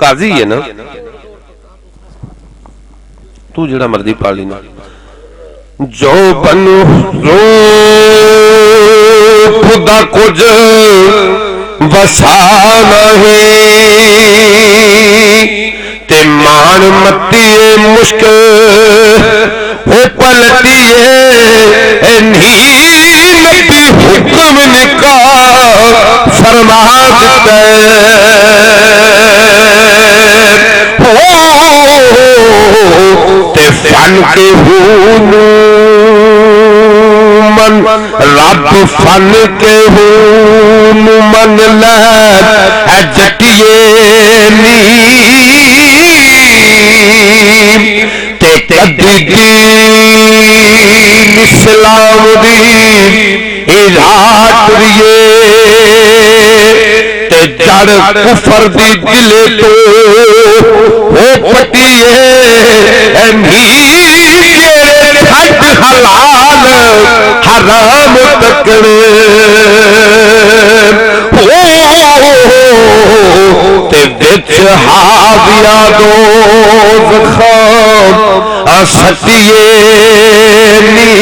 काजी है ना, तू जेड़ा मर्जी पढ़ लेना। जो बनू खुदा कुछ वसा नहीं ते मान मतीए मुश्किल हो पलटीए नबी हुक्म निका फरमा दिता ते फन के हूनू मन रब फन के हूनू मन लै जटिए नी ते कदी दीन इस्लाम दी इराद रिए ते जड़ कुफर दी दिले तो ओ पटिए हलाल हराम तकड़े ते बिच हाविया दोज़ख सतिए नी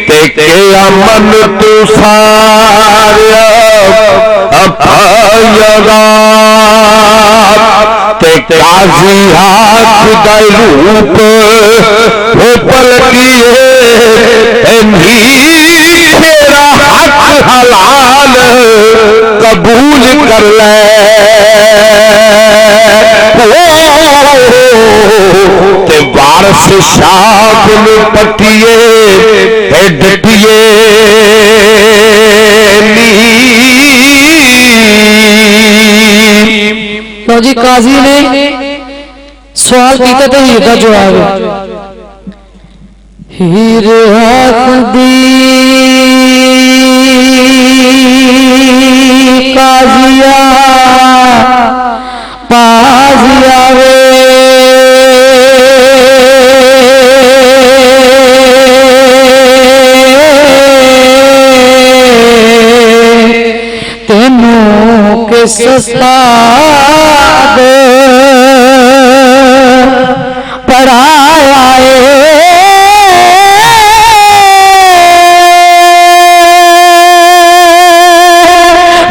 ते क़यामत तू सारिया अपायगा ते काजी हाथ दाई रूप हो पलटिए तेरा हक हलाल कबूल कर ले ते वारस शाह ने पटिए डटिए तो जी काजी ने सवाल किया तो हीर का जवाब हीर आखदी काजिया पाजिया वे तेनू के सस्ता पढ़ाया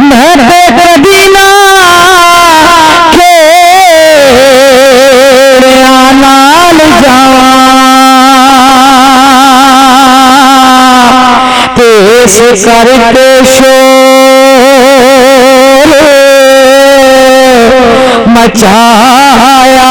मैं कभी ना नाल जावा पेश करके शोर मचाया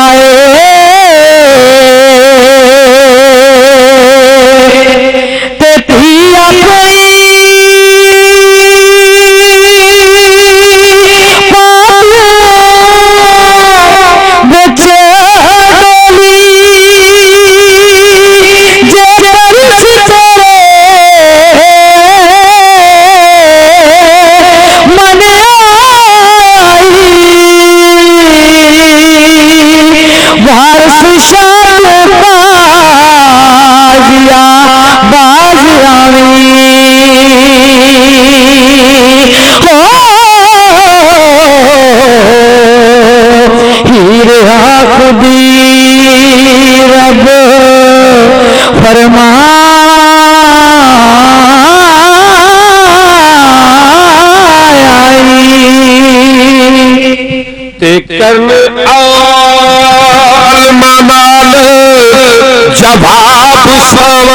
जवाब सवाल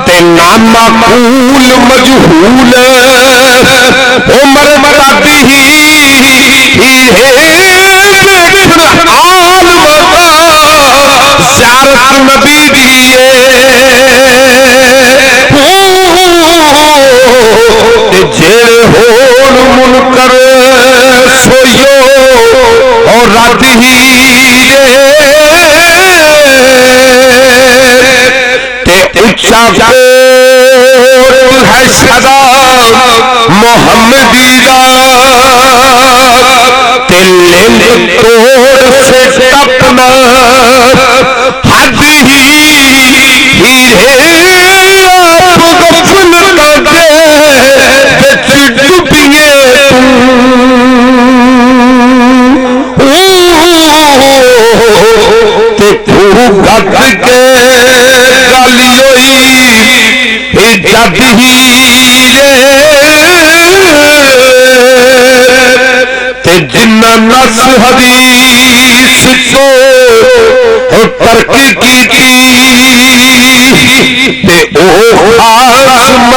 ते नामकूल मजहूल उमर मरादी ज़ियारत नबी दिए जेड़े होन मुनकर सोयो और राती उच्चा है सदा मोहम्मदी लिंग तोड़ से टपना हद ही डुबिए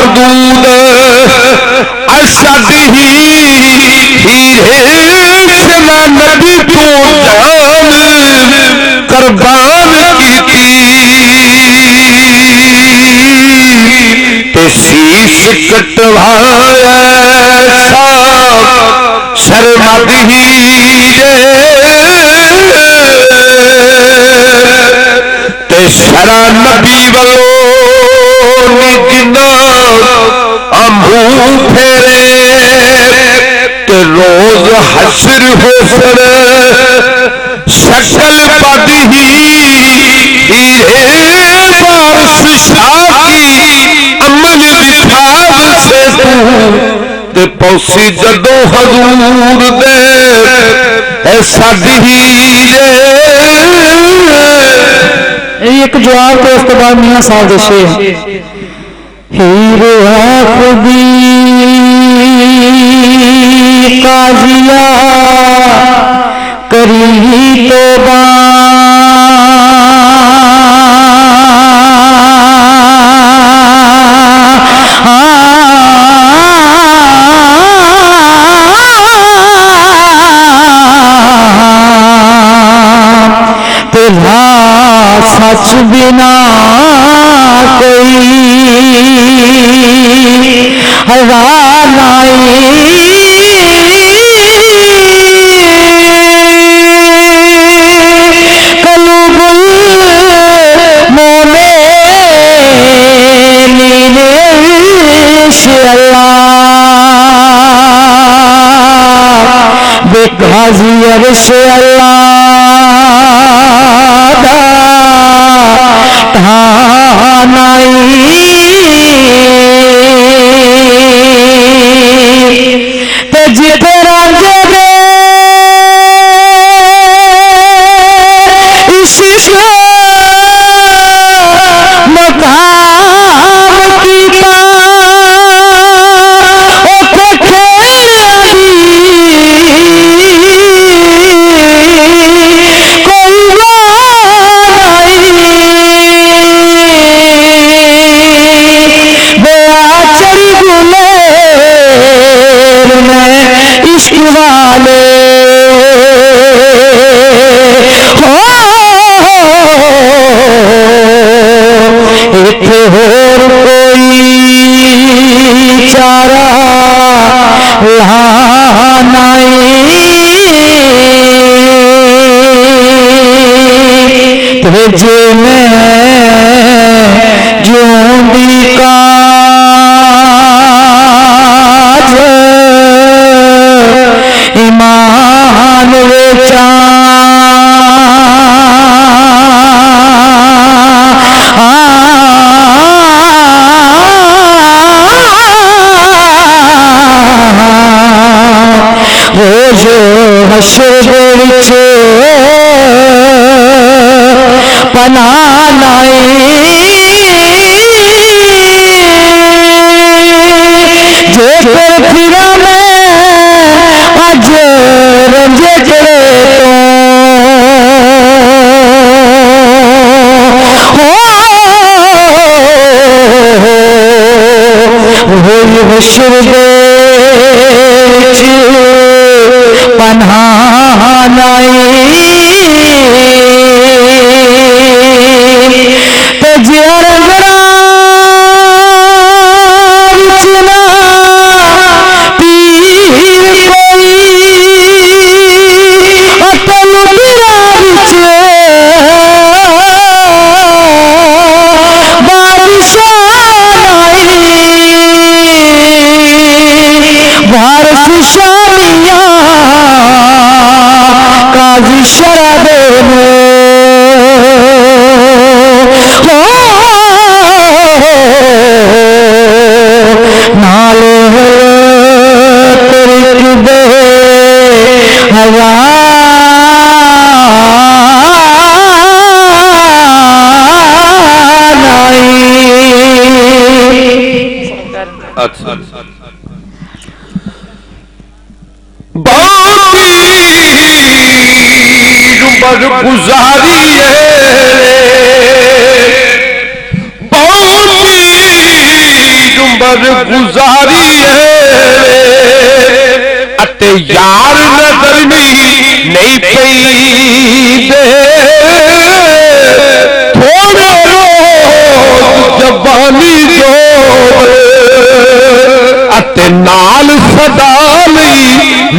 हदूद असद ही हीरे से ना नबी तो जान कुर्बान की ते शीश कटवाया शर्मद ही ते शरा नबी वालो जिन्ना अमू फेरे ते रोज हसर हो सर शक्ल पद ही बारिश शाह की अमल बिठाव से तू ते पौसी जदों हजूर दे साडी एक जवाब तो उस बाद मियां साहब दसे हीरे आखदी काजिया करी तौबा सच बिना कोई हवा कलुबुल मोमे अल्लाह बेकाजी अरश अल्लाह जिते रंग इश्क मकाम कीता वाले हो इत्थे होर कोई चारा लानाई तुझे में जोंदी काज ईमान वेचा रोज हशर विच पना लाई जे फिरा मैं अज रंजे करे तो होई हशर दे पन्हा लाई ते जिया रंगड़ा चला काजी शराबे नाले दे अच्छा गुजारी है उम्र गुजारी है अते यार नजर नहीं पई दे थोड़े रोज जवानी जो अते नाल सदा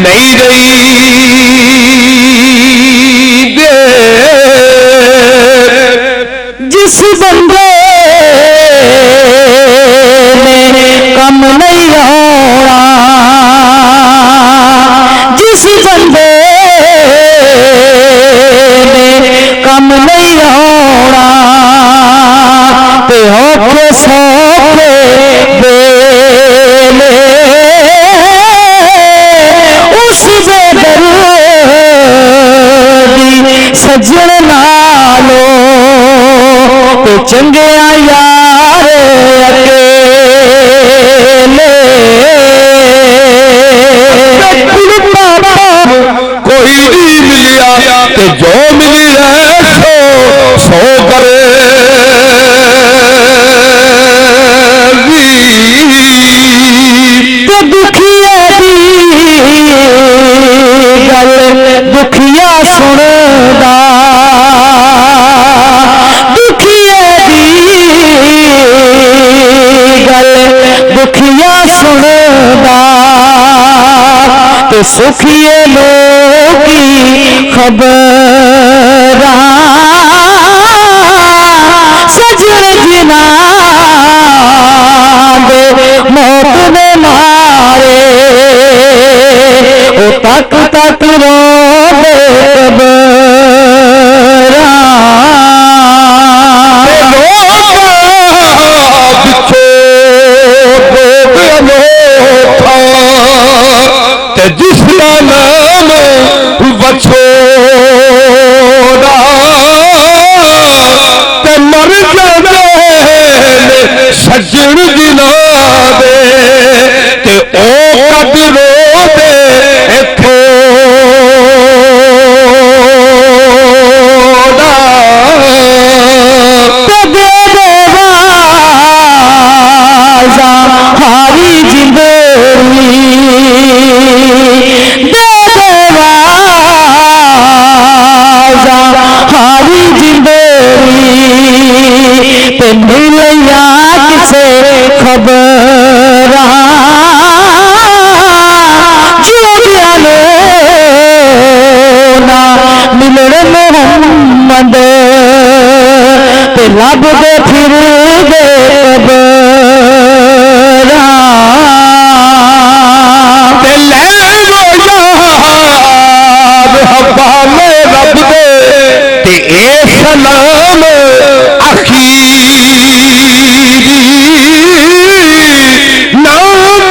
नहीं रही दे जिस बंदे ने कम नहीं होना जिस बंदे ने कम नहीं होना ते होके सोके बेले उस बेदर्दी सजन नालो ते चंगे यार अकेले कोई नहीं मिलिया ते जो मिली है सो करे ते दुखिया दी गल दुखिया सुनदा दुखिया दी गल दुखिया सुनदा ते सुखिए लोगी खबर सजन जिना दे मौत ने मारे ओ तक तक रो जिसका नाम बछोड़ा ते मर जाते सज्जन जिना दे ते ओ कदरो दे थोड़ा ते दे देवाजा हारी जिंदगी दे देवाजा हारी जिंदगी ते मिलया किसे खबर जो दियालो ना मिलन मोहम्मद ते लब दे फिर दे सलाम अखीरी ना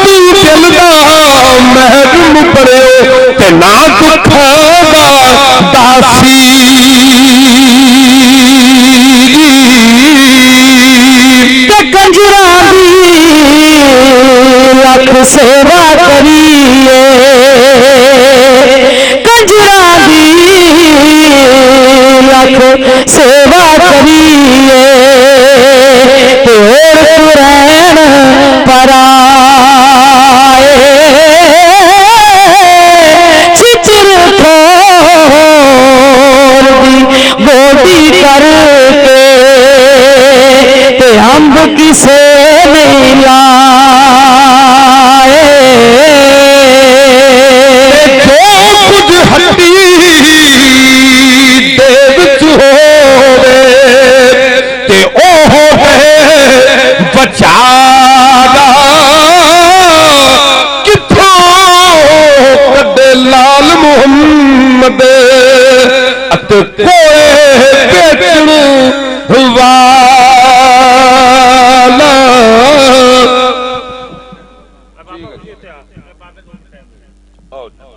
तू चलदा महरूम पड़े ते ना दुखा दासी ते कंजरा दी लख सेवा करिए कंजरा दी लख सेवा करिए और पुरैन पराए चिचर थोर दी गोदी करके ते अम्ब किसे नहीं लाए जो कुछ हड्डी बचादा किथों कदे लाल मुहम्मद अते कोए बेचणू वाला